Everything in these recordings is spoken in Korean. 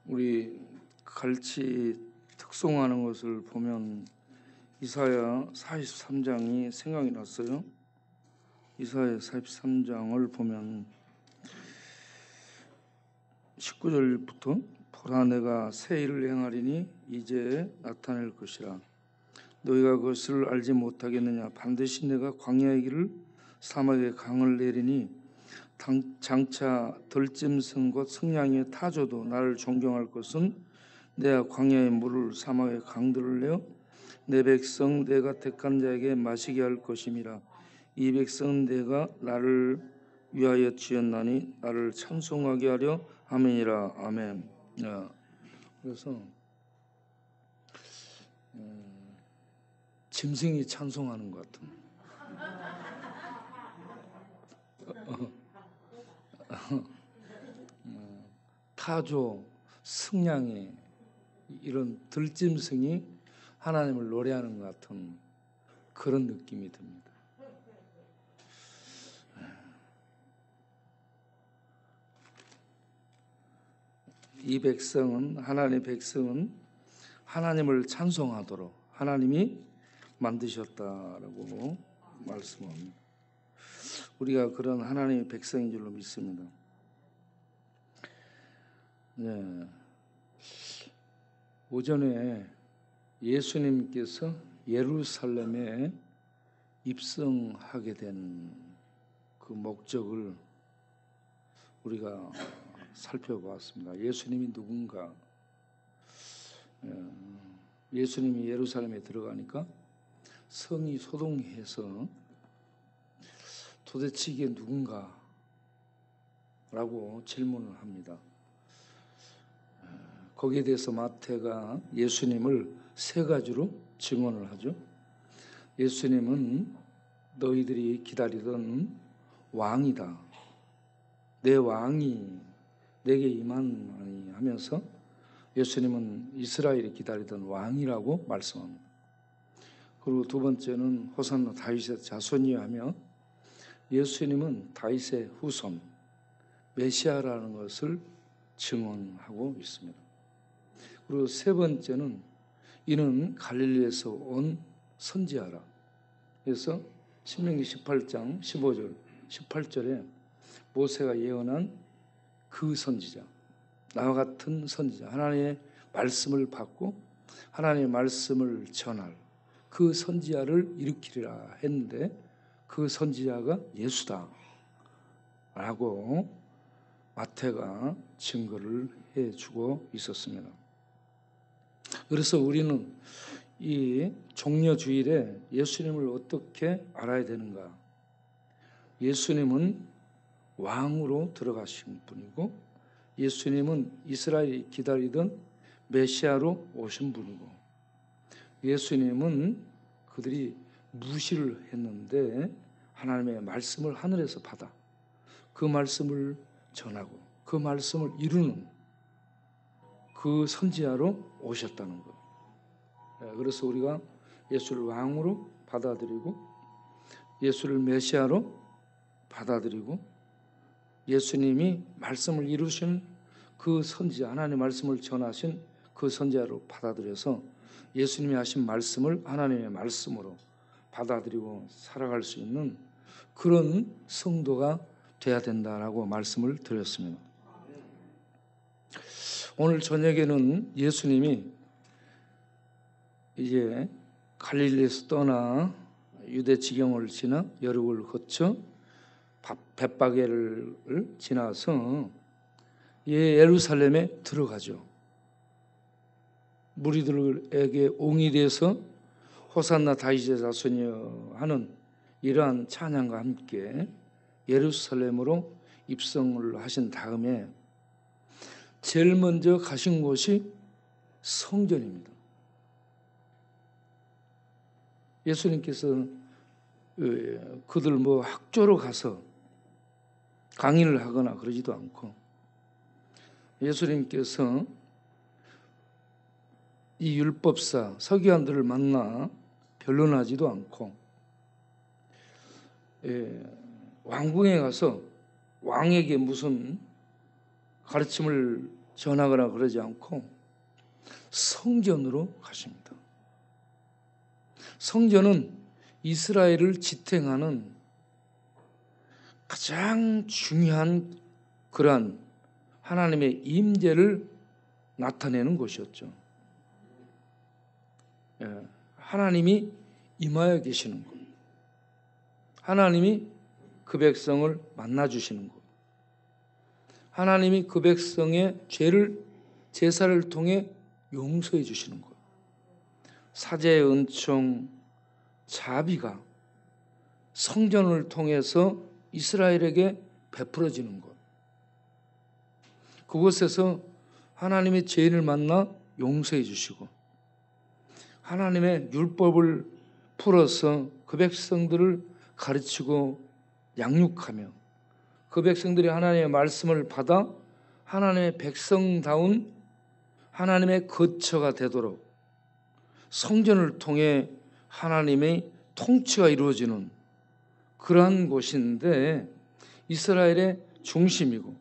우리 같이 특송하는 것을 보면 이사야 43장이 생각이 났어요. 이사야 43장을 보면 19절부터 보라 내가 새 일을 행하리니 이제 나타낼 것이라 너희가 그것을 알지 못하겠느냐 반드시 내가 광야의 길을 사막의 강을 내리니 장차 덜짐승 곧 승냥이의 타조도 나를 존경할 것은 내가 광야의 물을 사막의 강들을 내어 내 백성 내가 택한 자에게 마시게 할 것임이라. 이 백성은 내가 나를 위하여 지었나니 나를 찬송하게 하려 아멘이라. 아멘. 그래서 짐승이 찬송하는 것 같은 타조, 승냥이 이런 들짐승이 하나님을 노래하는 것 같은 그런 느낌이 듭니다. 이 백성은 하나님의 백성은 하나님을 찬송하도록 하나님이 만드셨다라고 말씀합니다. 우리가 그런 하나님의 백성인 줄로 믿습니다. 오전에 예수님께서 예루살렘에 입성하게 된 그 목적을 우리가 살펴보았습니다. 예수님이 누군가? 예수님이 예루살렘에 들어가니까 성이 소동해서 도대체 이게 누군가? 라고 질문을 합니다. 거기에 대해서 마태가 예수님을 세 가지로 증언을 하죠. 예수님은 너희들이 기다리던 왕이다. 내 왕이 내게 임하니 하면서 예수님은 이스라엘이 기다리던 왕이라고 말씀합니다. 그리고 두 번째는 호산나 다윗의 자손이여 하며 예수님은 다윗의 후손 메시아라는 것을 증언하고 있습니다. 그리고 세 번째는 이는 갈릴리에서 온 선지자라. 그래서 신명기 18장 15절 18절에 모세가 예언한 그 선지자, 나와 같은 선지자, 하나님의 말씀을 받고 하나님의 말씀을 전할 그 선지자를 일으키리라 했는데 그 선지자가 예수다 라고 마태가 증거를 해주고 있었습니다. 그래서 우리는 이 종려주일에 예수님을 어떻게 알아야 되는가? 예수님은 왕으로 들어가신 분이고 예수님은 이스라엘이 기다리던 메시아로 오신 분이고 예수님은 그들이 무시를 했는데 하나님의 말씀을 하늘에서 받아 그 말씀을 전하고 그 말씀을 이루는 그 선지자로 오셨다는 것. 그래서 우리가 예수를 왕으로 받아들이고 예수를 메시아로 받아들이고 예수님이 말씀을 이루신 그 선지자, 하나님의 말씀을 전하신 그 선지자로 받아들여서 예수님이 하신 말씀을 하나님의 말씀으로 받아들이고 살아갈 수 있는 그런 성도가 돼야 된다라고 말씀을 드렸습니다. 오늘 저녁에는 예수님이 이제 갈릴리에서 떠나 유대 지경을 지나 여리고를 거쳐 벳바게를 지나서 예루살렘에 들어가죠. 무리들에게 옹이 돼서 호산나 다윗의 자손이여 하는 이러한 찬양과 함께 예루살렘으로 입성을 하신 다음에 제일 먼저 가신 곳이 성전입니다. 예수님께서 그들 학교로 가서 강의를 하거나 그러지도 않고 예수님께서 이 율법사 서기관들을 만나 변론하지도 않고 왕궁에 가서 왕에게 무슨 가르침을 전하거나 그러지 않고 성전으로 가십니다. 성전은 이스라엘을 지탱하는 가장 중요한 그러한 하나님의 임재를 나타내는 곳이었죠. 하나님이 임하여 계시는 곳, 하나님이 그 백성을 만나주시는 곳, 하나님이 그 백성의 죄를 제사를 통해 용서해 주시는 곳, 사제의 은총, 자비가 성전을 통해서 이스라엘에게 베풀어지는 곳, 그곳에서 하나님의 죄인을 만나 용서해 주시고 하나님의 율법을 풀어서 그 백성들을 가르치고 양육하며 그 백성들이 하나님의 말씀을 받아 하나님의 백성다운 하나님의 거처가 되도록 성전을 통해 하나님의 통치가 이루어지는 그러한 곳인데, 이스라엘의 중심이고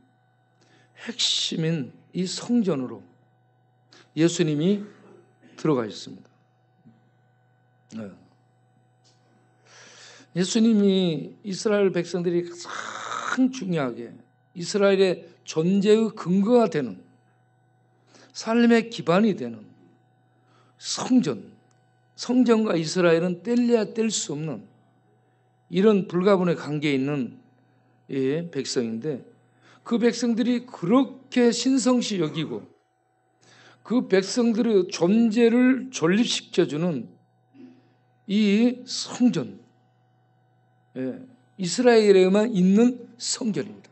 핵심인 이 성전으로 예수님이 들어가 있습니다. 예수님이 이스라엘 백성들이 가장 중요하게 이스라엘의 존재의 근거가 되는, 삶의 기반이 되는 성전과 이스라엘은 뗄래야 뗄 수 없는 이런 불가분의 관계에 있는 백성인데, 그 백성들이 그렇게 신성시 여기고 그 백성들의 존재를 존립시켜주는 이 성전, 이스라엘에만 있는 성전입니다.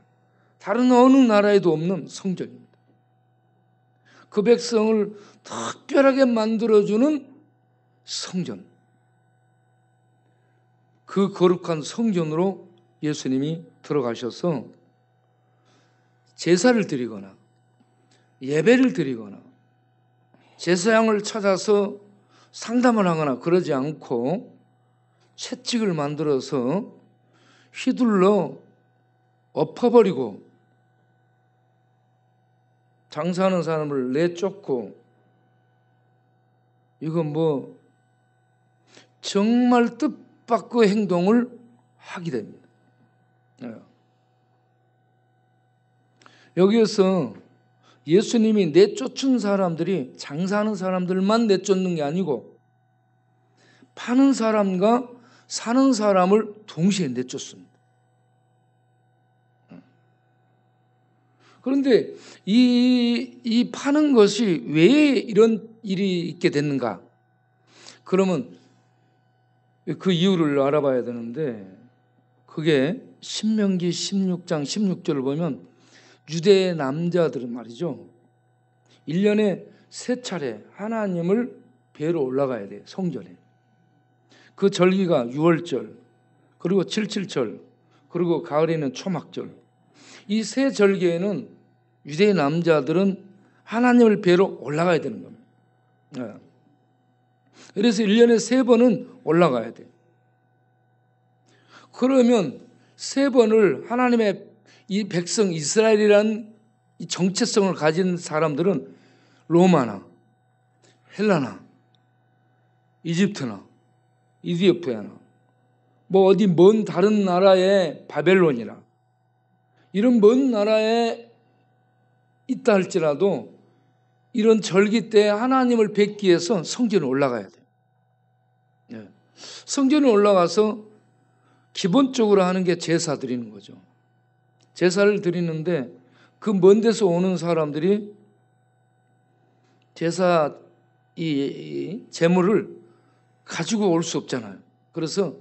다른 어느 나라에도 없는 성전입니다. 그 백성을 특별하게 만들어주는 성전, 그 거룩한 성전으로 예수님이 들어가셔서 제사를 드리거나 예배를 드리거나 제사장을 찾아서 상담을 하거나 그러지 않고 채찍을 만들어서 휘둘러 엎어버리고 장사하는 사람을 내쫓고, 이건 정말 뜻밖의 행동을 하게 됩니다. 여기에서 예수님이 내쫓은 사람들이 장사하는 사람들만 내쫓는 게 아니고 파는 사람과 사는 사람을 동시에 내쫓습니다. 그런데 이 파는 것이 왜 이런 일이 있게 됐는가? 그러면 그 이유를 알아봐야 되는데, 그게 신명기 16장 16절을 보면 유대의 남자들은 말이죠, 1년에 3차례 하나님을 뵈러 올라가야 돼요. 성전에. 그 절기가 유월절, 그리고 칠칠절, 그리고 가을에는 초막절. 이 세 절기에는 유대의 남자들은 하나님을 뵈러 올라가야 되는 겁니다. 그래서 1년에 3번은 올라가야 돼요. 그러면 3번을 하나님의 이 백성 이스라엘이라는 이 정체성을 가진 사람들은 로마나 헬라나 이집트나 이디오피아나 어디 먼 다른 나라의 바벨론이나 이런 먼 나라에 있다 할지라도 이런 절기 때 하나님을 뵙기 위해서 성전에 올라가야 돼요. 성전에 올라가서 기본적으로 하는 게 제사 드리는 거죠. 제사를 드리는데 그 먼 데서 오는 사람들이 제사 이 제물을 가지고 올 수 없잖아요. 그래서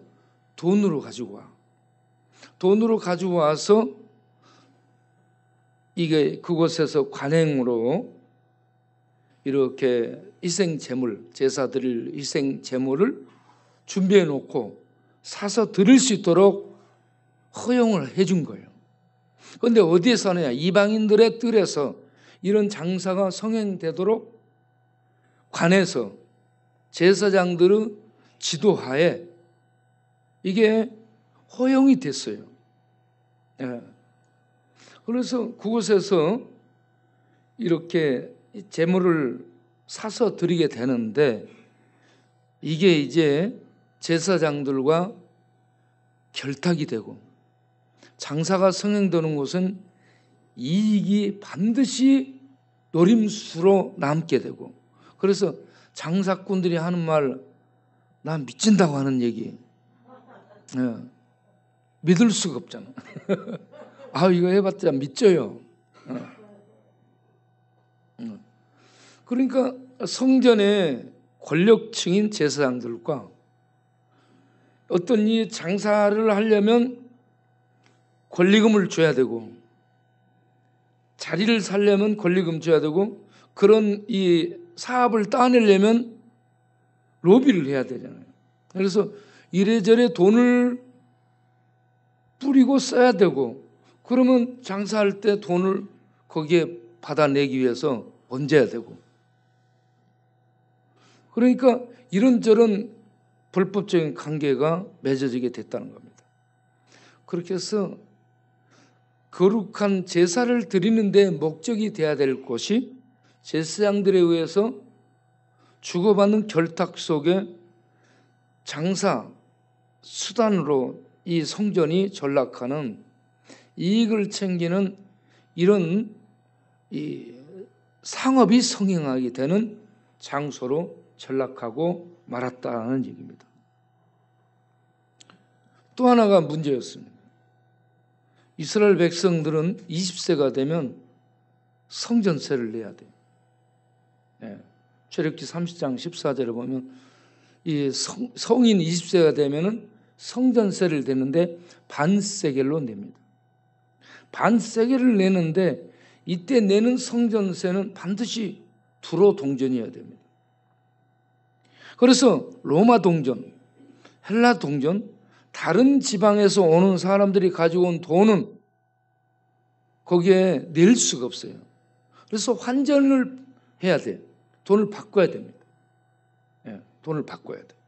돈으로 가지고 와. 돈으로 가지고 와서 이게 그곳에서 관행으로 이렇게 희생 제물, 제사 드릴 희생 제물을 준비해 놓고 사서 드릴 수 있도록 허용을 해준 거예요. 그런데 어디에서 하느냐? 이방인들의 뜰에서 이런 장사가 성행되도록 관에서 제사장들의 지도하에 이게 허용이 됐어요. 그래서 그곳에서 이렇게 제물을 사서 드리게 되는데 이게 이제 제사장들과 결탁이 되고 장사가 성행되는 곳은 이익이 반드시 노림수로 남게 되고, 그래서 장사꾼들이 하는 말, 나 미친다고 하는 얘기, 믿을 수가 없잖아. 아, 이거 해봤자 믿져요. 그러니까 성전의 권력층인 제사장들과 어떤 이 장사를 하려면 권리금을 줘야 되고, 자리를 살려면 권리금 줘야 되고, 그런 이 사업을 따내려면 로비를 해야 되잖아요. 그래서 이래저래 돈을 뿌리고 써야 되고, 그러면 장사할 때 돈을 거기에 받아내기 위해서 얹어야 되고, 그러니까 이런저런 불법적인 관계가 맺어지게 됐다는 겁니다. 그렇게 해서 거룩한 제사를 드리는 데 목적이 되어야 될 것이 제사장들에 의해서 주고받는 결탁 속에 장사 수단으로 이 성전이 전락하는, 이익을 챙기는 이런 이 상업이 성행하게 되는 장소로 전락하고 말았다는 얘기입니다. 또 하나가 문제였습니다. 이스라엘 백성들은 20세가 되면 성전세를 내야 돼요. 출애굽기 30장 14절에 보면 이 성인 20세가 되면은 성전세를 내는데 반세겔로 냅니다. 반세겔을 내는데 이때 내는 성전세는 반드시 두로 동전이어야 됩니다. 그래서 로마 동전, 헬라 동전, 다른 지방에서 오는 사람들이 가지고 온 돈은 거기에 낼 수가 없어요. 그래서 환전을 해야 돼요. 돈을 바꿔야 됩니다. 돈을 바꿔야 돼요.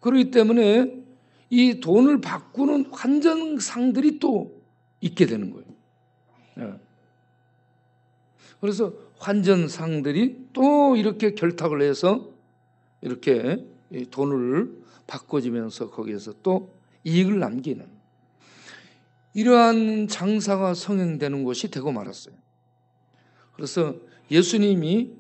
그렇기 때문에 이 돈을 바꾸는 환전상들이 또 있게 되는 거예요. 그래서 환전상들이 또 이렇게 결탁을 해서 이렇게 돈을 바꿔주면서 거기에서 또 이익을 남기는, 이러한 장사가 성행되는 곳이 되고 말았어요. 그래서 예수님이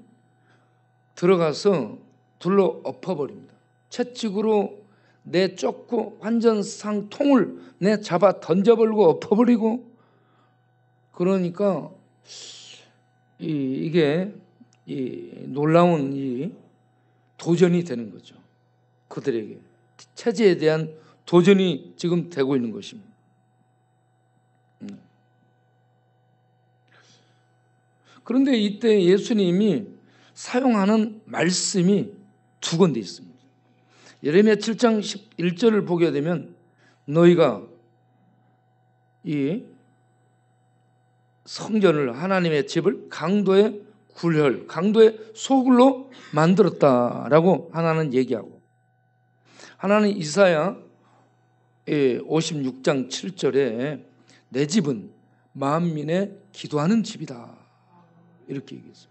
들어가서 둘러 엎어버립니다. 채찍으로 내쫓고 환전상 통을 내 잡아 던져버리고 엎어버리고, 그러니까 이게 놀라운 이 도전이 되는 거죠. 그들에게 체제에 대한 도전이 지금 되고 있는 것입니다. 그런데 이때 예수님이 사용하는 말씀이 두 군데 있습니다. 예레미야 7장 11절을 보게 되면 너희가 이 성전을, 하나님의 집을 강도의 굴혈, 강도의 소굴로 만들었다라고 하나는 얘기하고, 하나는 이사야 56장 7절에 내 집은 만민의 기도하는 집이다 이렇게 얘기했어요.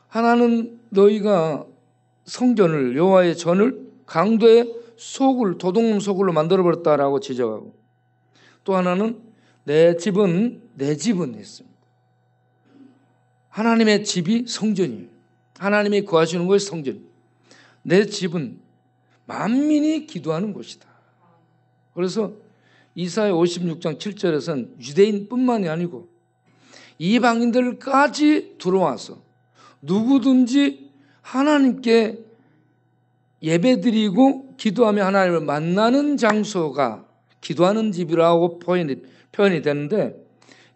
하나는 너희가 성전을, 여호와의 전을 강도의 소굴, 도둑놈 소굴로 만들어버렸다라고 지적하고, 또 하나는 내 집은 했습니다. 하나님의 집이 성전이에요. 하나님이 거하시는 곳이 성전이에요. 내 집은 만민이 기도하는 곳이다. 그래서 이사야 56장 7절에서는 유대인뿐만이 아니고 이방인들까지 들어와서 누구든지 하나님께 예배드리고 기도하며 하나님을 만나는 장소가 기도하는 집이라고 표현이 되는데,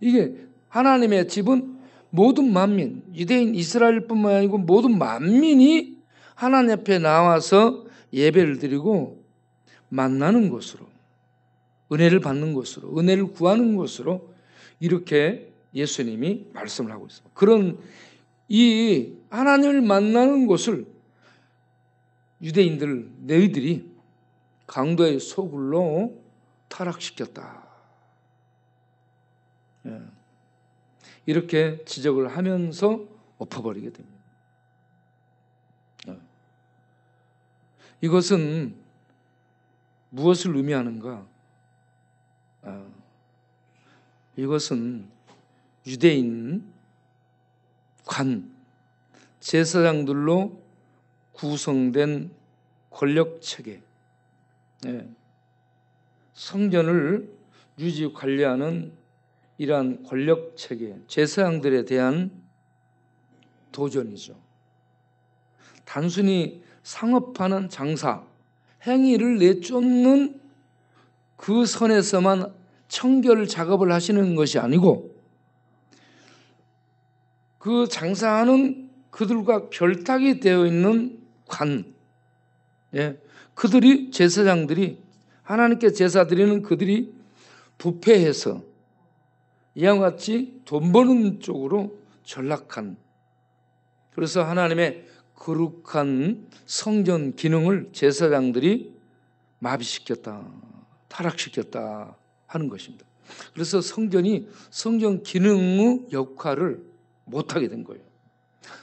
이게 하나님의 집은 모든 만민, 유대인 이스라엘뿐만 아니고 모든 만민이 하나님 앞에 나와서 예배를 드리고 만나는 곳으로, 은혜를 받는 곳으로, 은혜를 구하는 곳으로 이렇게 예수님이 말씀을 하고 있습니다. 그런 이 하나님을 만나는 곳을 유대인들, 너희들이 강도의 소굴로 타락시켰다. 이렇게 지적을 하면서 엎어버리게 됩니다. 이것은 무엇을 의미하는가? 이것은 유대인 관, 제사장들로 구성된 권력체계, 성전을 유지 관리하는 이러한 권력체계, 제사장들에 대한 도전이죠. 단순히 상업하는 장사, 행위를 내쫓는 그 선에서만 청결 작업을 하시는 것이 아니고 그 장사하는 그들과 결탁이 되어 있는 관, 그들이 제사장들이 하나님께 제사 드리는 그들이 부패해서 이와 같이 돈 버는 쪽으로 전락한, 그래서 하나님의 거룩한 성전 기능을 제사장들이 마비시켰다, 타락시켰다 하는 것입니다. 그래서 성전이 성전 기능의 역할을 못하게 된 거예요.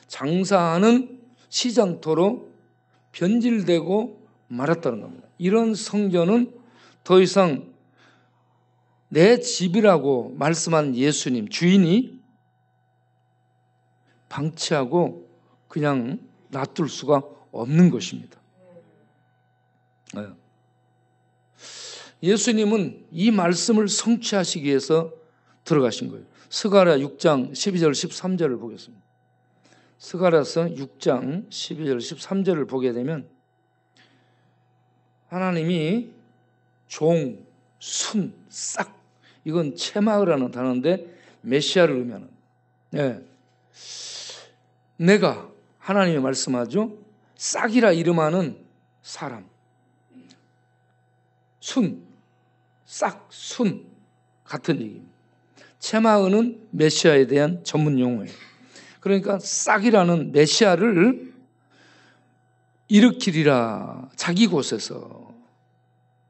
장사하는 시장터로 변질되고 말았다는 겁니다. 이런 성전은 더 이상 내 집이라고 말씀한 예수님, 주인이 방치하고 그냥 놔둘 수가 없는 것입니다. 예수님은 이 말씀을 성취하시기 위해서 들어가신 거예요. 스가랴 6장 12절 13절을 보겠습니다. 스가랴서 6장 12절 13절을 보게 되면 하나님이 종, 순, 싹, 이건 체마흐라는 단어인데 메시아를 의미하는, 내가, 하나님이 말씀하죠, 싹이라 이름하는 사람, 순, 싹, 순 같은 얘기입니다. 체마흐는 메시아에 대한 전문 용어예요. 그러니까 싹이라는 메시아를 일으키리라. 자기 곳에서,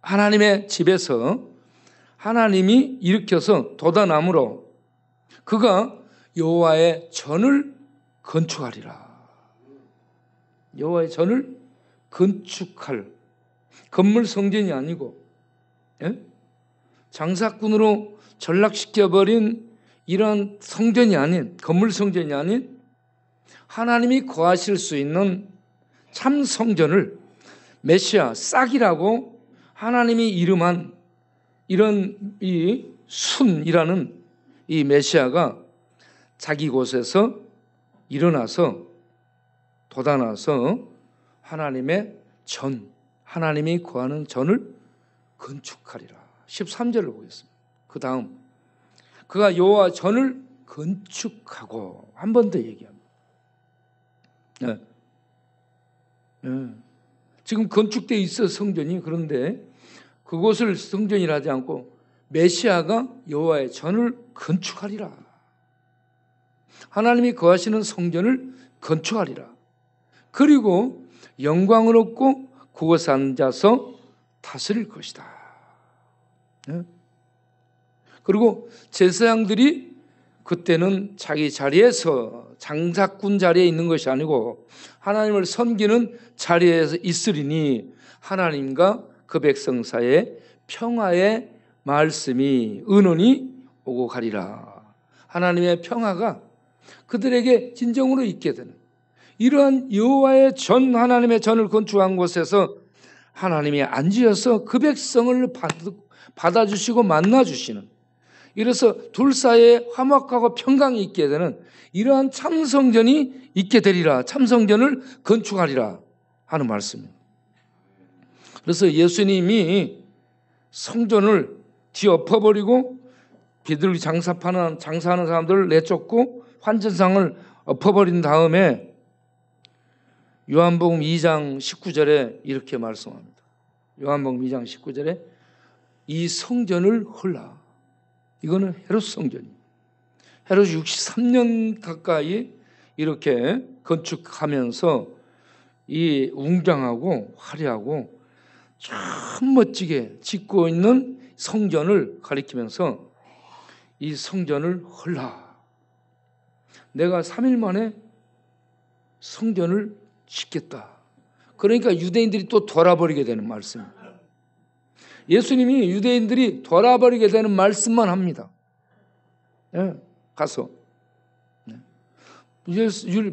하나님의 집에서 하나님이 일으켜서 돋아남으로 그가 여호와의 전을 건축하리라. 여호와의 전을 건축할, 건물 성전이 아니고 장사꾼으로 전락시켜버린 이런 성전이 아닌, 건물 성전이 아닌 하나님이 거하실 수 있는 참 성전을 메시아, 싹이라고 하나님이 이름한 이런 이 순이라는 이 메시아가 자기 곳에서 일어나서 돋아나서 하나님의 전, 하나님이 거하는 전을 건축하리라. 13절을 보겠습니다. 그 다음 그가 여호와 전을 건축하고, 한 번 더 얘기합니다. 지금 건축되어 있어 성전이. 그런데 그곳을 성전이라 하지 않고 메시아가 여호와의 전을 건축하리라. 하나님이 거하시는 성전을 건축하리라. 그리고 영광을 얻고 그곳에 앉아서 다스릴 것이다. 그리고 제사장들이 그때는 자기 자리에서, 장사꾼 자리에 있는 것이 아니고 하나님을 섬기는 자리에서 있으리니 하나님과 그 백성 사이에 평화의 말씀이, 은원이 오고 가리라. 하나님의 평화가 그들에게 진정으로 있게 되는 이러한 여호와의 전, 하나님의 전을 건축한 곳에서 하나님이 앉으셔서 그 백성을 받아주시고 만나주시는, 이래서 둘 사이에 화목하고 평강이 있게 되는 이러한 참성전이 있게 되리라. 참성전을 건축하리라 하는 말씀입니다. 그래서 예수님이 성전을 뒤엎어버리고 비둘기 장사하는 사람들을 내쫓고 환전상을 엎어버린 다음에 요한복음 2장 19절에 이렇게 말씀합니다. 요한복음 2장 19절에 이 성전을 헐라. 이거는 헤롯 성전입니다. 헤롯이 63년 가까이 이렇게 건축하면서 이 웅장하고 화려하고 참 멋지게 짓고 있는 성전을 가리키면서 이 성전을 헐라. 내가 3일 만에 성전을 짓겠다. 그러니까 유대인들이 또 돌아버리게 되는 말씀. 예수님이 유대인들이 돌아버리게 되는 말씀만 합니다. 예, 가서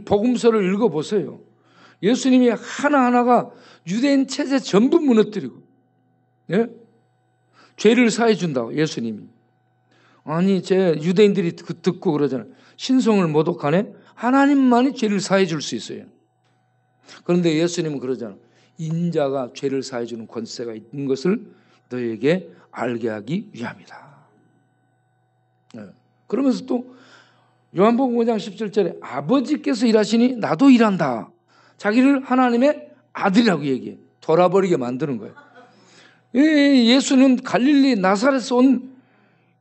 복음서를 읽어보세요. 예수님이 하나하나가 유대인 체제 전부 무너뜨리고, 예? 죄를 사해 준다고 예수님이. 아니, 제 유대인들이 듣고 그러잖아요. 신성을 모독하네? 하나님만이 죄를 사해 줄 수 있어요. 그런데 예수님은 그러잖아요. 인자가 죄를 사해 주는 권세가 있는 것을 너에게 알게 하기 위함이다. 네. 그러면서 또 요한복음 5장 17절에 아버지께서 일하시니 나도 일한다. 자기를 하나님의 아들이라고 얘기해. 돌아버리게 만드는 거예요. 예수는 갈릴리 나사렛에서 온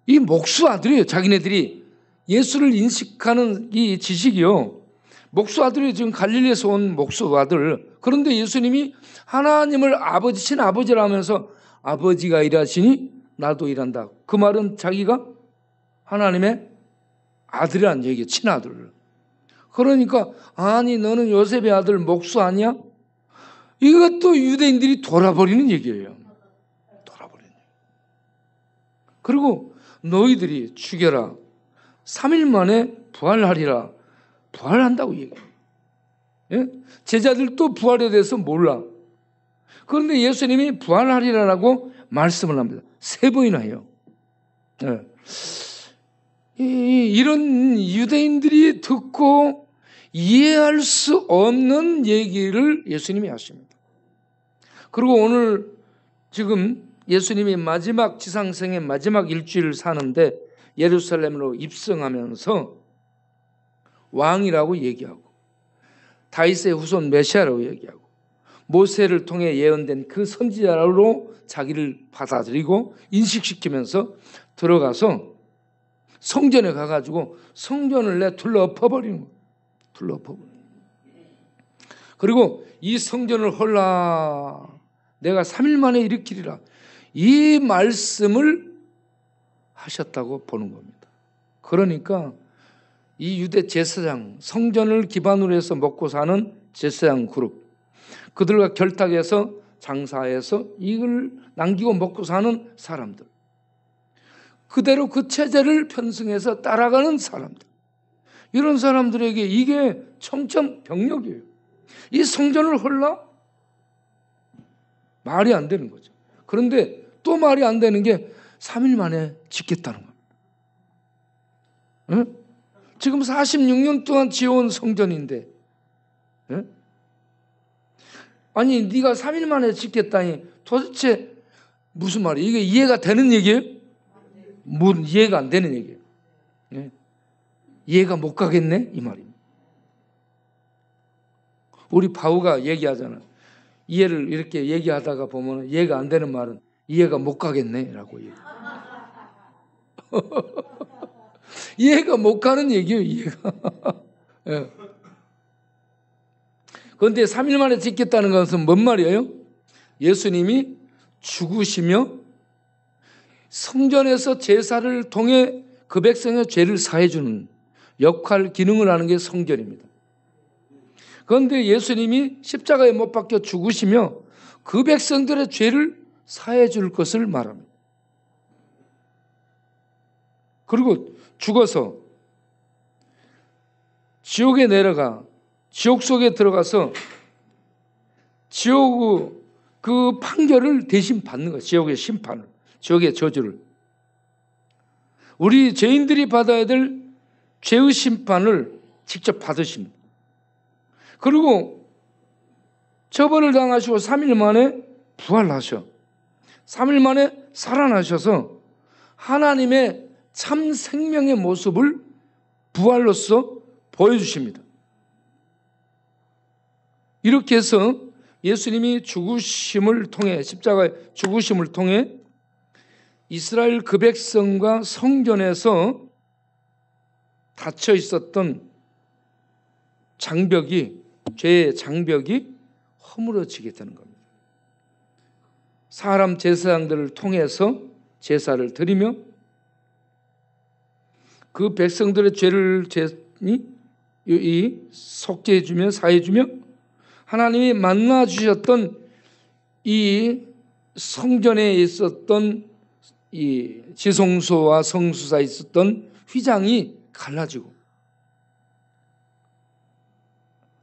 이 목수 아들이에요. 자기네들이 예수를 인식하는 이 지식이요. 목수 아들이 지금 갈릴리에서 온 목수 아들. 그런데 예수님이 하나님을 아버지신 아버지라면서 아버지가 일하시니 나도 일한다. 그 말은 자기가 하나님의 아들이라는 얘기예요. 친아들. 그러니까 아니 너는 요셉의 아들 목수 아니야? 이것도 유대인들이 돌아버리는 얘기예요. 돌아버리는 얘기. 그리고 너희들이 죽여라. 3일 만에 부활하리라. 부활한다고 얘기해요. 예? 제자들도 부활에 대해서 몰라. 그런데 예수님이 부활하리라라고 말씀을 합니다. 3번이나 해요. 예. 이런 유대인들이 듣고 이해할 수 없는 얘기를 예수님이 하십니다. 그리고 오늘 지금 예수님이 마지막 지상생의 마지막 일주일을 사는데 예루살렘으로 입성하면서 왕이라고 얘기하고 다윗의 후손 메시아라고 얘기하고 모세를 통해 예언된 그 선지자로 자기를 받아들이고 인식시키면서 들어가서 성전에 가가지고 성전을 둘러 엎어버리는 거예요. 둘러 엎어버리는 거예요. 그리고 이 성전을 헐라 내가 3일 만에 일으키리라 이 말씀을 하셨다고 보는 겁니다. 그러니까 이 유대 제사장 성전을 기반으로 해서 먹고 사는 제사장 그룹 그들과 결탁해서 장사해서 이걸 남기고 먹고 사는 사람들 그대로 그 체제를 편승해서 따라가는 사람들 이런 사람들에게 이게 청천벽력이에요. 이 성전을 헐라? 말이 안 되는 거죠. 그런데 또 말이 안 되는 게 3일 만에 짓겠다는 겁니다. 응? 지금 46년 동안 지어온 성전인데 아니 네가 3일 만에 짓겠다니 도대체 무슨 말이에요? 이게 이해가 되는 얘기예요? 이해가 안 되는 얘기예요. 예? 이해가 못 가겠네 이 말입니다. 우리 바우가 얘기하잖아요. 이해를 이렇게 얘기하다가 보면 이해가 안 되는 말은 이해가 못 가겠네 라고 얘기해요. 이해가 못 가는 얘기예요. 이해가. 예. 그런데 3일 만에 짓겠다는 것은 뭔 말이에요? 예수님이 죽으시며 성전에서 제사를 통해 그 백성의 죄를 사해주는 역할, 기능을 하는 게 성전입니다. 그런데 예수님이 십자가에 못 박혀 죽으시며 그 백성들의 죄를 사해줄 것을 말합니다. 그리고 죽어서 지옥에 내려가 지옥 속에 들어가서 지옥의 그 판결을 대신 받는 거예요. 지옥의 심판을, 지옥의 저주를. 우리 죄인들이 받아야 될 죄의 심판을 직접 받으십니다. 그리고 처벌을 당하시고 3일 만에 부활하셔. 3일 만에 살아나셔서 하나님의 참 생명의 모습을 부활로서 보여주십니다. 이렇게 해서 예수님이 죽으심을 통해 십자가의 죽으심을 통해 이스라엘 그 백성과 성전에서 닫혀 있었던 장벽이 죄의 장벽이 허물어지게 되는 겁니다. 사람 제사장들을 통해서 제사를 드리며 그 백성들의 죄를 이 속죄해주며 사해주며 하나님이 만나 주셨던 이 성전에 있었던 이 지성소와 성수사에 있었던 휘장이 갈라지고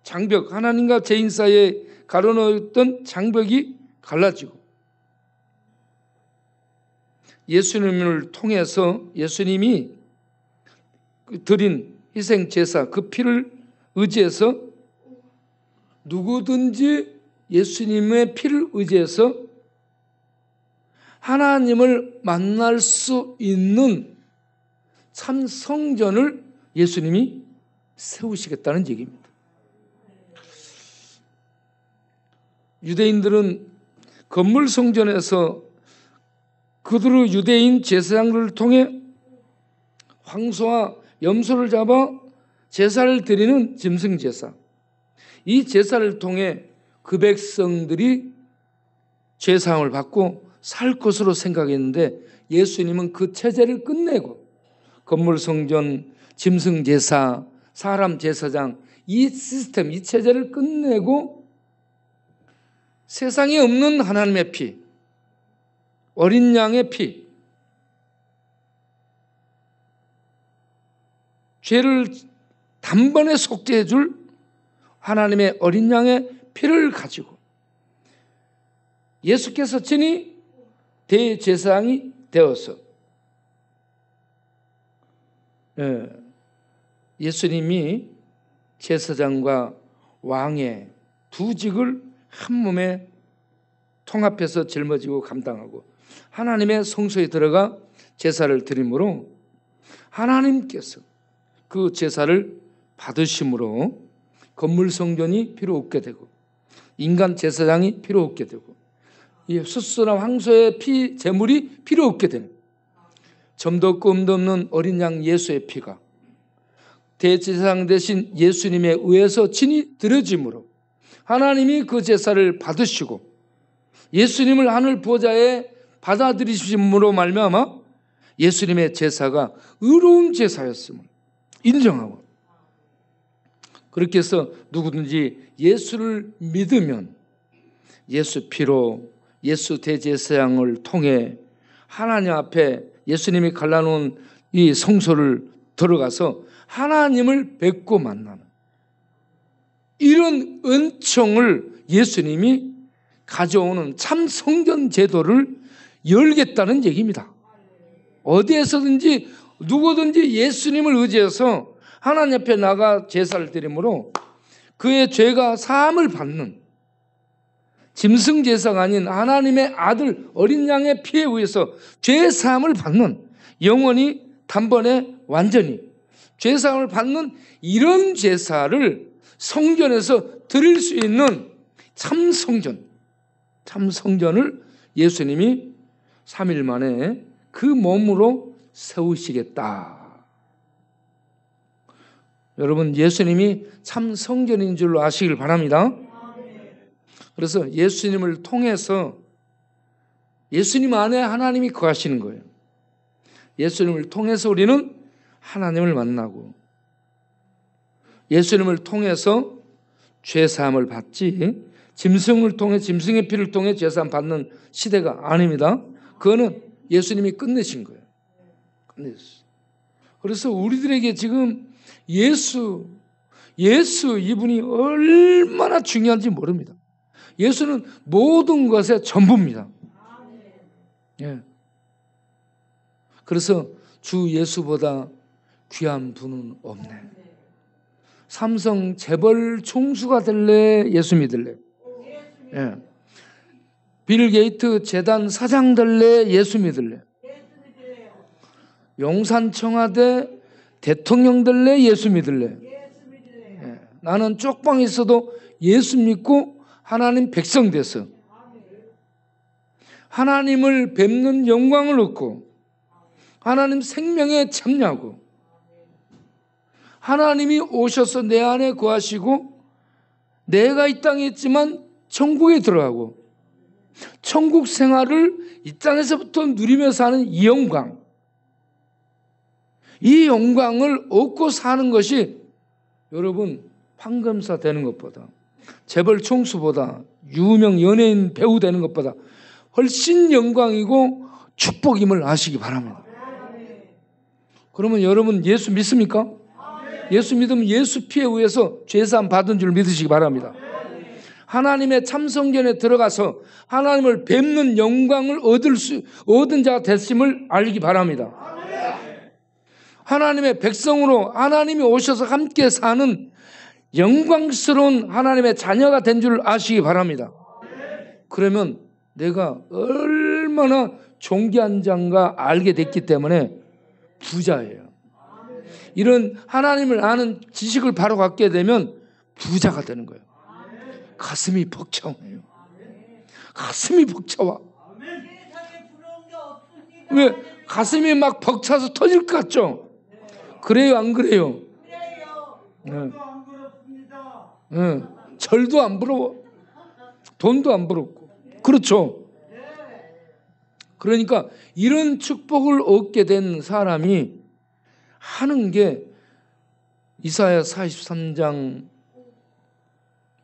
장벽, 하나님과 죄인 사이에 가로놓았던 장벽이 갈라지고 예수님을 통해서 예수님이 드린 희생 제사 그 피를 의지해서 누구든지 예수님의 피를 의지해서 하나님을 만날 수 있는 참 성전을 예수님이 세우시겠다는 얘기입니다. 유대인들은 건물 성전에서 그들의 유대인 제사장들을 통해 황소와 염소를 잡아 제사를 드리는 짐승제사, 이 제사를 통해 그 백성들이 죄사함을 받고 살 것으로 생각했는데 예수님은 그 체제를 끝내고 건물 성전, 짐승제사, 사람 제사장 이 시스템, 이 체제를 끝내고 세상에 없는 하나님의 피, 어린 양의 피, 죄를 단번에 속죄해 줄 하나님의 어린 양의 피를 가지고 예수께서 친히 대제사장이 되어서 예수님이 제사장과 왕의 두 직을 한 몸에 통합해서 짊어지고 감당하고 하나님의 성소에 들어가 제사를 드림으로 하나님께서 그 제사를 받으심으로 건물 성전이 필요 없게 되고 인간 제사장이 필요 없게 되고 숫수나 황소의 피 제물이 필요 없게 되는 점도 없고 음도 없는 어린 양 예수의 피가 대제사장 대신 예수님에 의해서 친히 드려짐으로 하나님이 그 제사를 받으시고 예수님을 하늘 보좌에 받아들이심으로 말미암아 예수님의 제사가 의로운 제사였음을 인정하고 그렇게 해서 누구든지 예수를 믿으면 예수 피로 예수 대제사장을 통해 하나님 앞에 예수님이 갈라놓은 이 성소를 들어가서 하나님을 뵙고 만나는 이런 은총을 예수님이 가져오는 참 성전 제도를 열겠다는 얘기입니다. 어디에서든지 누구든지 예수님을 의지해서 하나님 앞에 나가 제사를 드림으로 그의 죄가 사함을 받는 짐승 제사가 아닌 하나님의 아들 어린 양의 피에 의해서 죄 사함을 받는 영원히 단번에 완전히 죄 사함을 받는 이런 제사를 성전에서 드릴 수 있는 참 성전을 예수님이 3일 만에 그 몸으로 세우시겠다. 여러분 예수님이 참 성전인 줄로 아시길 바랍니다. 그래서 예수님을 통해서 예수님 안에 하나님이 거하시는 거예요. 예수님을 통해서 우리는 하나님을 만나고 예수님을 통해서 죄사함을 받지 짐승을 통해 짐승의 피를 통해 죄사함 받는 시대가 아닙니다. 그거는 예수님이 끝내신 거예요. 끝내셨어요. 그래서 우리들에게 지금 예수 이분이 얼마나 중요한지 모릅니다. 예수는 모든 것의 전부입니다. 예. 그래서 주 예수보다 귀한 분은 없네. 삼성 재벌 총수가 될래? 예수 믿을래? 예. 빌 게이트 재단 사장 될래? 예수 믿을래? 용산 청와대 대통령 될래? 예수 믿을래? 예. 나는 쪽방에 있어도 예수 믿고 하나님 백성 됐어. 하나님을 뵙는 영광을 얻고 하나님 생명에 참여하고 하나님이 오셔서 내 안에 거하시고 내가 이 땅에 있지만 천국에 들어가고 천국 생활을 이 땅에서부터 누리며 사는 이 영광을 얻고 사는 것이 여러분 판검사 되는 것보다, 재벌 총수보다, 유명 연예인 배우 되는 것보다 훨씬 영광이고 축복임을 아시기 바랍니다. 그러면 여러분 예수 믿습니까? 예수 믿으면 예수 피에 의해서 죄사함 받은 줄 믿으시기 바랍니다. 하나님의 참성전에 들어가서 하나님을 뵙는 영광을 얻은 자가 됐음을 알기 바랍니다. 하나님의 백성으로 하나님이 오셔서 함께 사는 영광스러운 하나님의 자녀가 된 줄 아시기 바랍니다. 그러면 내가 얼마나 존귀한 자인가 알게 됐기 때문에 부자예요. 이런 하나님을 아는 지식을 바로 갖게 되면 부자가 되는 거예요. 가슴이 벅차와요. 가슴이 벅차와. 왜? 가슴이 막 벅차서 터질 것 같죠? 그래요, 안 그래요? 네. 네. 절도 안 부러워. 돈도 안 부럽고. 그렇죠? 그러니까 이런 축복을 얻게 된 사람이 하는 게 이사야 43장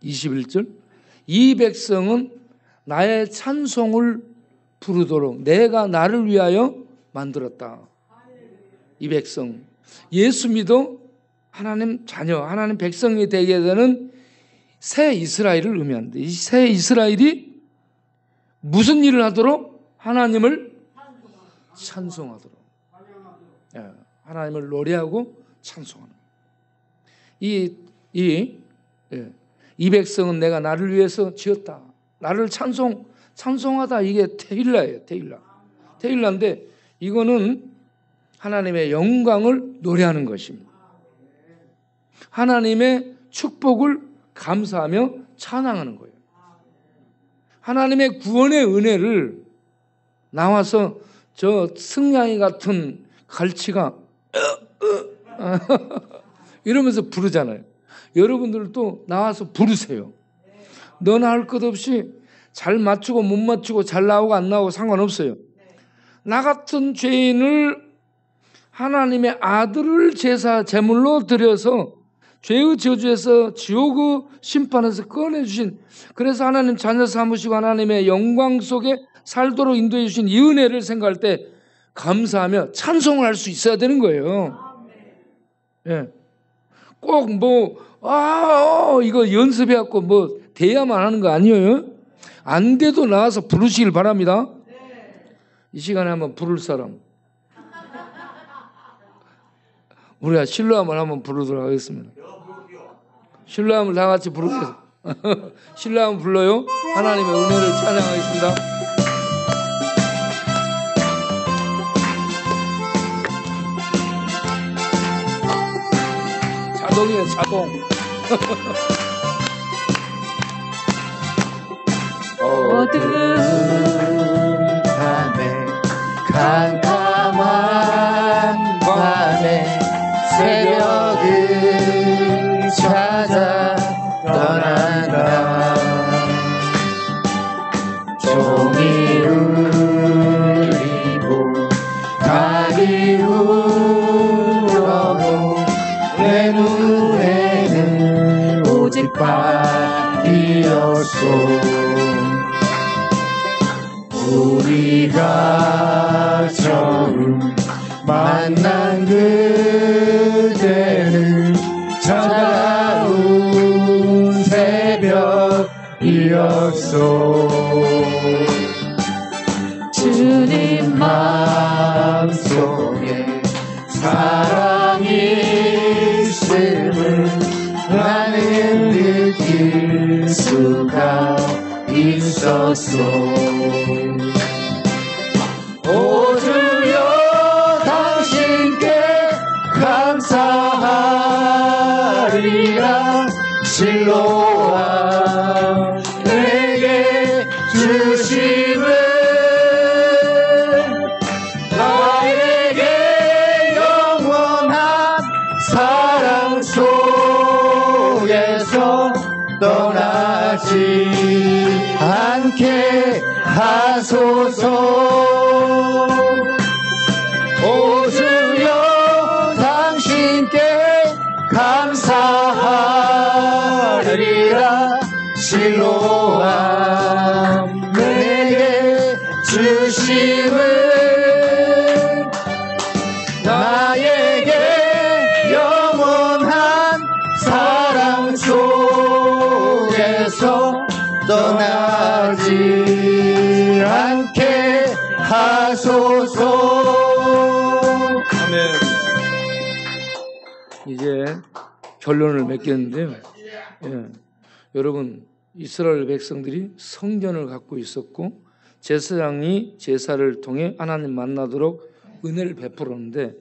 21절, 이 백성은 나의 찬송을 부르도록 내가 나를 위하여 만들었다. 이 백성, 예수 믿어 하나님 자녀, 하나님 백성이 되게 되는 새 이스라엘을 의미합니다. 이 새 이스라엘이 무슨 일을 하도록? 하나님을 찬송하도록. 하나님을 노래하고 찬송하는. 이 백성은 내가 나를 위해서 지었다. 나를 찬송하다. 이게 테일라예요. 테일라인데 이거는 하나님의 영광을 노래하는 것입니다. 하나님의 축복을 감사하며 찬양하는 거예요. 하나님의 구원의 은혜를 나와서 저 승냥이 같은 갈치가 이러면서 부르잖아요. 여러분들도 나와서 부르세요. 너나 할 것 없이 잘 맞추고 못 맞추고 잘 나오고 안 나오고 상관없어요. 나 같은 죄인을 하나님의 아들을 제물로 드려서 죄의 저주에서 지옥의 심판에서 꺼내주신, 그래서 하나님 자녀 삼으시고 하나님의 영광 속에 살도록 인도해 주신 이 은혜를 생각할 때 감사하며 찬송을 할 수 있어야 되는 거예요. 예. 꼭 이거 연습해갖고 돼야만 하는 거 아니에요? 안 돼도 나와서 부르시길 바랍니다. 이 시간에 한번 부를 사람. 우리가 신뢰함을 한번 부르도록 하겠습니다. 신뢰함을 다 같이 부르겠습니다. 신뢰함을 불러요. 하나님의 은혜를 찬양하겠습니다. 자동이에요, 자동. 어두운 밤에 캄캄한 밤에 새벽을 찾아 떠난다. 종이 울리고 달이 울어도 내 눈에는 오직 밤이었소. 우리가 처음 만난 그때는 차가운 새벽이었소. 주님 마음속에 사랑이 있음을 나는 느낄 수가 있었소. 오 주여 당신께 감사하리라. 실로와 내게 주심을 나에게 영원한 사랑 속에서 떠나지 않게 하소서. 오 주여 당신께 감사하리라. 진실로함 내게 주심은 나에게 영원한 사랑 속에서 떠나지 않게 하소서. 아멘. 이제 결론을 맺겠는데요. 여러분, 이스라엘 백성들이 성전을 갖고 있었고 제사장이 제사를 통해 하나님 만나도록 은혜를 베풀었는데,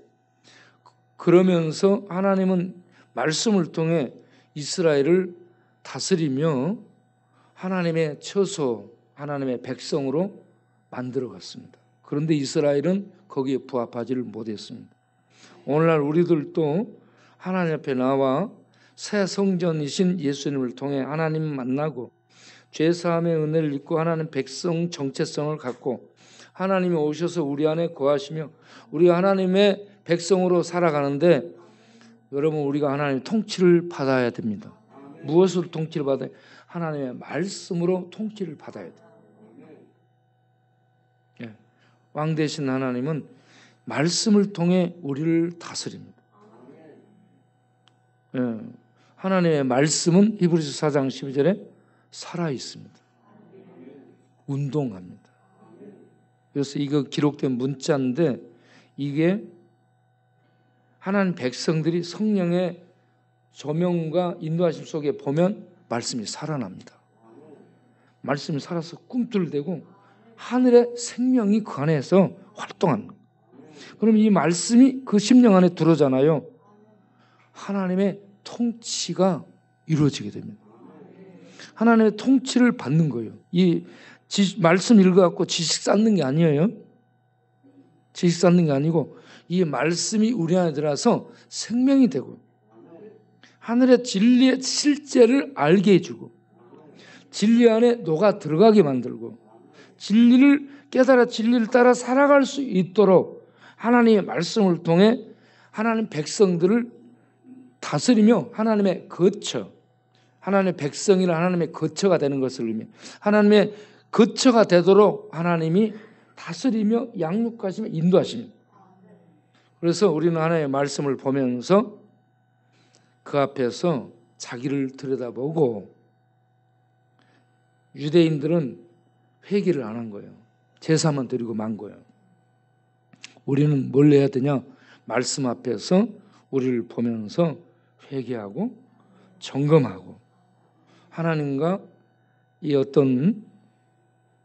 그러면서 하나님은 말씀을 통해 이스라엘을 다스리며 하나님의 처소, 하나님의 백성으로 만들어 갔습니다. 그런데 이스라엘은 거기에 부합하지를 못했습니다. 오늘날 우리들도 하나님 앞에 나와 새 성전이신 예수님을 통해 하나님 만나고 죄사함의 은혜를 입고 하나님 백성 정체성을 갖고 하나님이 오셔서 우리 안에 거하시며 우리가 하나님의 백성으로 살아가는데, 여러분, 우리가 하나님의 통치를 받아야 됩니다. 무엇으로 통치를 받아야 돼요? 하나님의 말씀으로 통치를 받아야 돼요. 왕 되신 하나님은 말씀을 통해 우리를 다스립니다. 하나님의 말씀은 히브리서 4장 12절에 살아있습니다. 운동합니다. 그래서 이거 기록된 문자인데, 이게 하나님 백성들이 성령의 조명과 인도하심 속에 보면 말씀이 살아납니다. 말씀이 살아서 꿈틀대고 하늘의 생명이 그 안에서 활동합니다. 그럼 이 말씀이 그 심령 안에 들어오잖아요. 하나님의 통치가 이루어지게 됩니다. 하나님의 통치를 받는 거예요. 이 말씀 읽어갖고 지식 쌓는 게 아니에요. 지식 쌓는 게 아니고 이 말씀이 우리 안에 들어와서 생명이 되고 하늘의 진리의 실제를 알게 해주고 진리 안에 녹아 들어가게 만들고 진리를 깨달아 진리를 따라 살아갈 수 있도록 하나님의 말씀을 통해 하나님 백성들을 다스리며 하나님의 거처, 하나님의 백성이라 하나님의 거처가 되는 것을 의미해요. 하나님의 거처가 되도록 하나님이 다스리며 양육하시며 인도하십니다. 그래서 우리는 하나님의 말씀을 보면서 그 앞에서 자기를 들여다보고, 유대인들은 회개를 안 한 거예요. 제사만 드리고 만 거예요. 우리는 뭘 해야 되냐? 말씀 앞에서 우리를 보면서 회개하고 점검하고 하나님과 이 어떤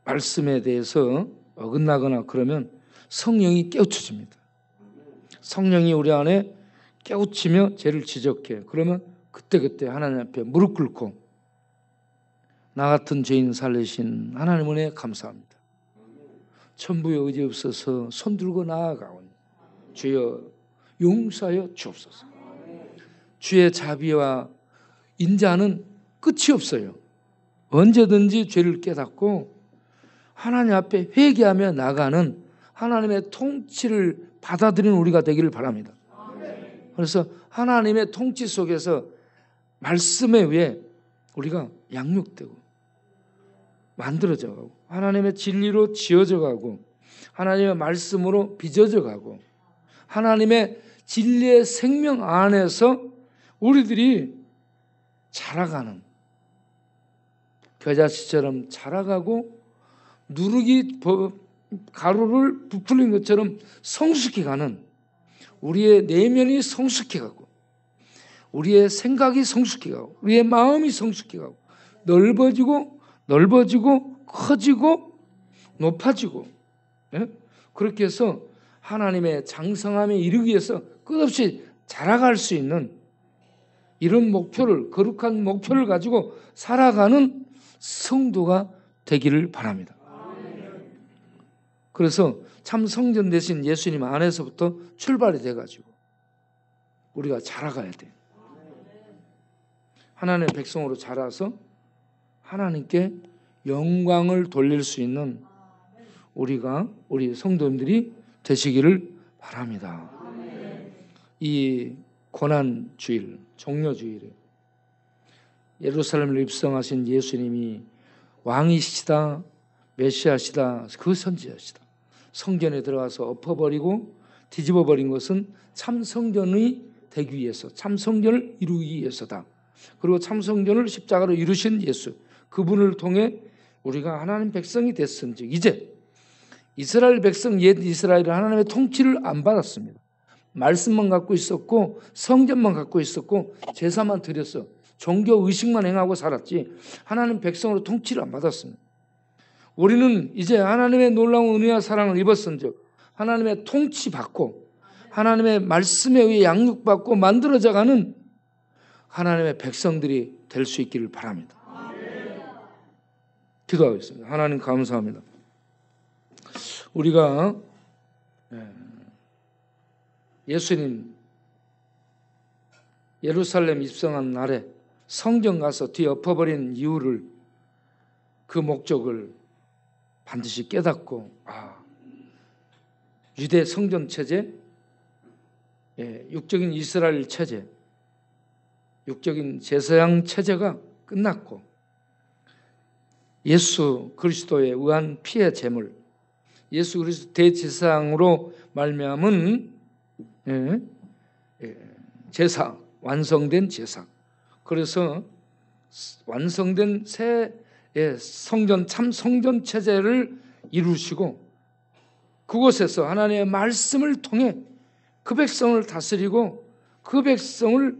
말씀에 대해서 어긋나거나 그러면 성령이 깨우쳐집니다. 성령이 우리 안에 깨우치며 죄를 지적해. 그러면 그때그때 하나님 앞에 무릎 꿇고 나 같은 죄인 살리신 하나님 은혜에 감사합니다. 천부에 의지 없어서 손들고 나아가오니 주여 용서하여 주옵소서. 주의 자비와 인자는 끝이 없어요. 언제든지 죄를 깨닫고 하나님 앞에 회개하며 나가는 하나님의 통치를 받아들이는 우리가 되기를 바랍니다. 그래서 하나님의 통치 속에서 말씀에 의해 우리가 양육되고 만들어져 가고 하나님의 진리로 지어져 가고 하나님의 말씀으로 빚어져 가고 하나님의 진리의 생명 안에서 우리들이 자라가는, 겨자씨처럼 자라가고 누룩이 가루를 부풀린 것처럼 성숙해가는, 우리의 내면이 성숙해가고 우리의 생각이 성숙해가고 우리의 마음이 성숙해가고 넓어지고 커지고 높아지고, 그렇게 해서 하나님의 장성함에 이르기 위해서 끝없이 자라갈 수 있는 이런 목표를, 거룩한 목표를 가지고 살아가는 성도가 되기를 바랍니다. 그래서 참 성전 되신 예수님 안에서부터 출발이 돼가지고 우리가 자라가야 돼요. 하나님의 백성으로 자라서 하나님께 영광을 돌릴 수 있는 우리 성도님들이 되시기를 바랍니다. 이 고난주일, 종려주일에 예루살렘을 입성하신 예수님이 왕이시다, 메시아시다, 그 선지자시다. 성전에 들어가서 엎어버리고 뒤집어버린 것은 참 성전이 되기 위해서, 참 성전을 이루기 위해서다. 그리고 참 성전을 십자가로 이루신 예수, 그분을 통해 우리가 하나님 백성이 됐은즉 이제 이스라엘 백성, 옛 이스라엘은 하나님의 통치를 안 받았습니다. 말씀만 갖고 있었고 성전만 갖고 있었고 제사만 드렸어. 종교 의식만 행하고 살았지 하나님 백성으로 통치를 안 받았습니다. 우리는 이제 하나님의 놀라운 은혜와 사랑을 입었은즉 하나님의 통치받고 하나님의 말씀에 의해 양육받고 만들어져가는 하나님의 백성들이 될 수 있기를 바랍니다. 기도하겠습니다. 하나님 감사합니다. 우리가 예수님 예루살렘 입성한 날에 성전 가서 뒤엎어버린 이유를, 그 목적을 반드시 깨닫고 유대 성전 체제, 육적인 이스라엘 체제, 육적인 제사장 체제가 끝났고 예수 그리스도에 의한 피의 제물, 예수 그리스도 대제사장으로 말미암은 제사, 완성된 제사. 그래서 완성된 새 성전, 참 성전 체제를 이루시고 그곳에서 하나님의 말씀을 통해 그 백성을 다스리고 그 백성을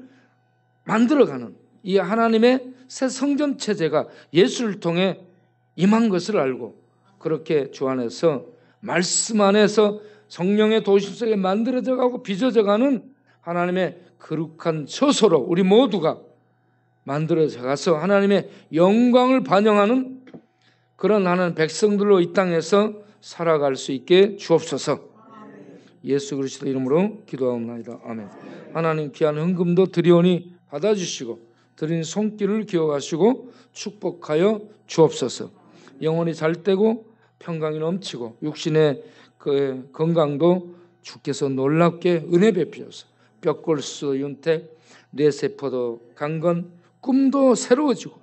만들어가는 이 하나님의 새 성전 체제가 예수를 통해 임한 것을 알고 그렇게 주 안에서 말씀 안에서 성령의 도심 속에 만들어져 가고 빚어져 가는 하나님의 거룩한 처소로 우리 모두가 만들어져 가서 하나님의 영광을 반영하는 그런 하나님 백성들로 이 땅에서 살아갈 수 있게 주옵소서. 예수 그리스도 이름으로 기도하옵나이다. 아멘. 하나님 귀한 헌금도 드리오니 받아주시고 드린 손길을 기억하시고 축복하여 주옵소서. 영혼이 잘되고 평강이 넘치고 육신의 그 건강도 주께서 놀랍게 은혜 베푸셔서 뼈골수 윤택, 뇌세포도 강건, 꿈도 새로워지고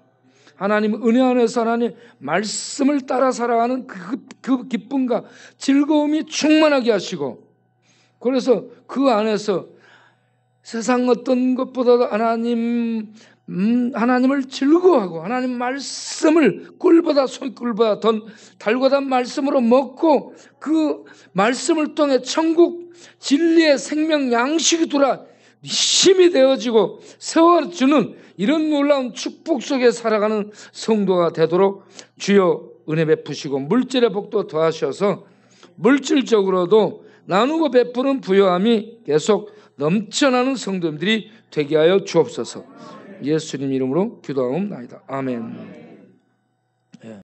하나님 은혜 안에서 하나님 말씀을 따라 살아가는 그 기쁨과 즐거움이 충만하게 하시고 그래서 그 안에서 세상 어떤 것보다도 하나님을 즐거워하고 하나님 말씀을 꿀보다 소꿀보다 더 달고 단 말씀으로 먹고 그 말씀을 통해 천국 진리의 생명 양식이 돌아 힘이 되어지고 세워주는 이런 놀라운 축복 속에 살아가는 성도가 되도록 주여 은혜 베푸시고 물질의 복도 더하셔서 물질적으로도 나누고 베푸는 부요함이 계속 넘쳐나는 성도들이 되게 하여 주옵소서. 예수님 이름으로 기도하옵나이다. 아멘.